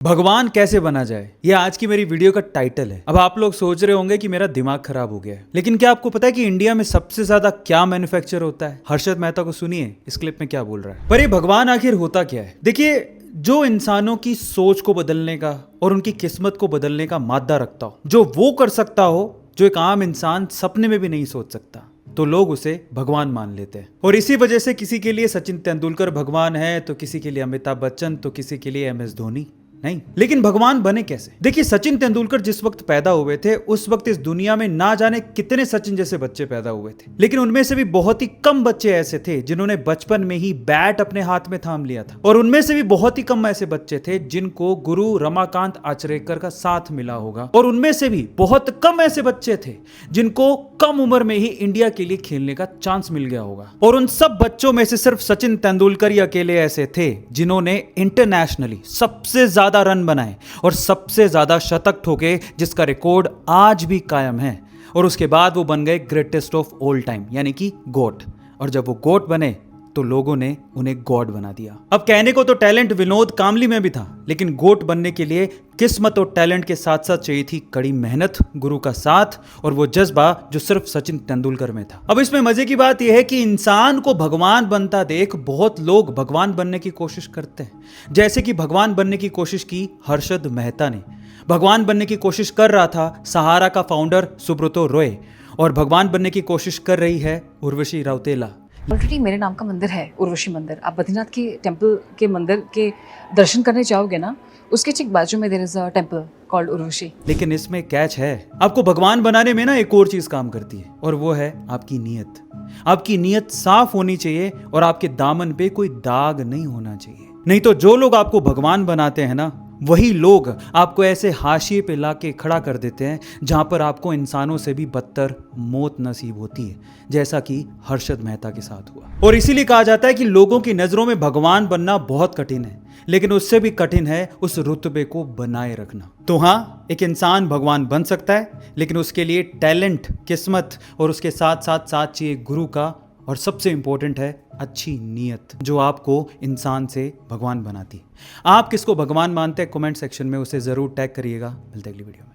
भगवान कैसे बना जाए, यह आज की मेरी वीडियो का टाइटल है। अब आप लोग सोच रहे होंगे कि मेरा दिमाग खराब हो गया है, लेकिन क्या आपको पता है कि इंडिया में सबसे ज्यादा क्या मैन्युफैक्चर होता है? हर्षद मेहता को सुनिए इस क्लिप में क्या बोल रहा है। पर ये भगवान आखिर होता क्या है? देखिए, जो इंसानों की सोच को बदलने का और उनकी किस्मत को बदलने का मादा रखता हो, जो वो कर सकता हो जो एक आम इंसान सपने में भी नहीं सोच सकता, तो लोग उसे भगवान मान लेते हैं। और इसी वजह से किसी के लिए सचिन तेंदुलकर भगवान है, तो किसी के लिए अमिताभ बच्चन, तो किसी के लिए MS धोनी। नहीं, लेकिन भगवान बने कैसे? देखिए, सचिन तेंदुलकर जिस वक्त पैदा हुए थे उस वक्त इस दुनिया में ना जाने कितने सचिन जैसे बच्चे पैदा हुए थे, लेकिन उनमें से भी बहुत ही कम बच्चे ऐसे थे जिन्होंने बचपन में ही बैट अपने हाथ में थाम लिया था। और उनमें से भी बहुत ही कम ऐसे बच्चे थे जिनको गुरु रमाकांत आचरेकर का साथ मिला होगा। और उनमें से भी बहुत कम ऐसे बच्चे थे जिनको कम उम्र में ही इंडिया के लिए खेलने का चांस मिल गया होगा। और उन सब बच्चों में से सिर्फ सचिन तेंदुलकर ही अकेले ऐसे थे जिन्होंने इंटरनेशनली सबसे ज्यादा रन बनाए और सबसे ज्यादा शतक ठोके, जिसका रिकॉर्ड आज भी कायम है। और उसके बाद वो बन गए ग्रेटेस्ट ऑफ ऑल टाइम, यानी कि गोट। और जब वो गोट बने तो लोगों ने उन्हें गॉड बना दिया। अब कहने को तो टैलेंट विनोद कामली में भी था, लेकिन गोट बनने के लिए किस्मत और टैलेंट के साथ साथ चाहिए थी कड़ी मेहनत, गुरु का साथ और वो जज्बा जो सिर्फ सचिन तेंदुलकर में था। अब इसमें मजे की बात यह है कि इंसान को भगवान बनता देख बहुत लोग भगवान बनने की कोशिश करते हैं। जैसे कि भगवान बनने की कोशिश की हर्षद मेहता ने, भगवान बनने की कोशिश कर रहा था सहारा का फाउंडर सुब्रतो रॉय, और भगवान बनने की कोशिश कर रही है उर्वशी राउतेला। ऑलरेडी मेरे नाम का मंदिर है, उर्वशी मंदिर। आप बद्रीनाथ के टेम्पल के मंदिर के दर्शन करने जाओगे ना, उसके ठीक बाजू में there is a temple called Urvashi. लेकिन इसमें कैच है, आपको भगवान बनाने में ना एक और चीज काम करती है, और वो है आपकी नीयत। आपकी नीयत साफ होनी चाहिए और आपके दामन पे कोई दाग नहीं होना चाहिए। नहीं तो जो लोग आपको भगवान बनाते हैं ना, वही लोग आपको ऐसे हाशिए पे लाके खड़ा कर देते हैं जहां पर आपको इंसानों से भी बदतर मौत नसीब होती है, जैसा कि हर्षद मेहता के साथ हुआ। और इसीलिए कहा जाता है कि लोगों की नजरों में भगवान बनना बहुत कठिन है, लेकिन उससे भी कठिन है उस रुतबे को बनाए रखना। तो हाँ, एक इंसान भगवान बन सकता है, लेकिन उसके लिए टैलेंट, किस्मत और उसके साथ साथ चाहिए गुरु का, और सबसे इंपॉर्टेंट है अच्छी नीयत, जो आपको इंसान से भगवान बनाती है। आप किसको भगवान मानते हैं? कमेंट सेक्शन में उसे जरूर टैग करिएगा। मिलते हैं अगली वीडियो में।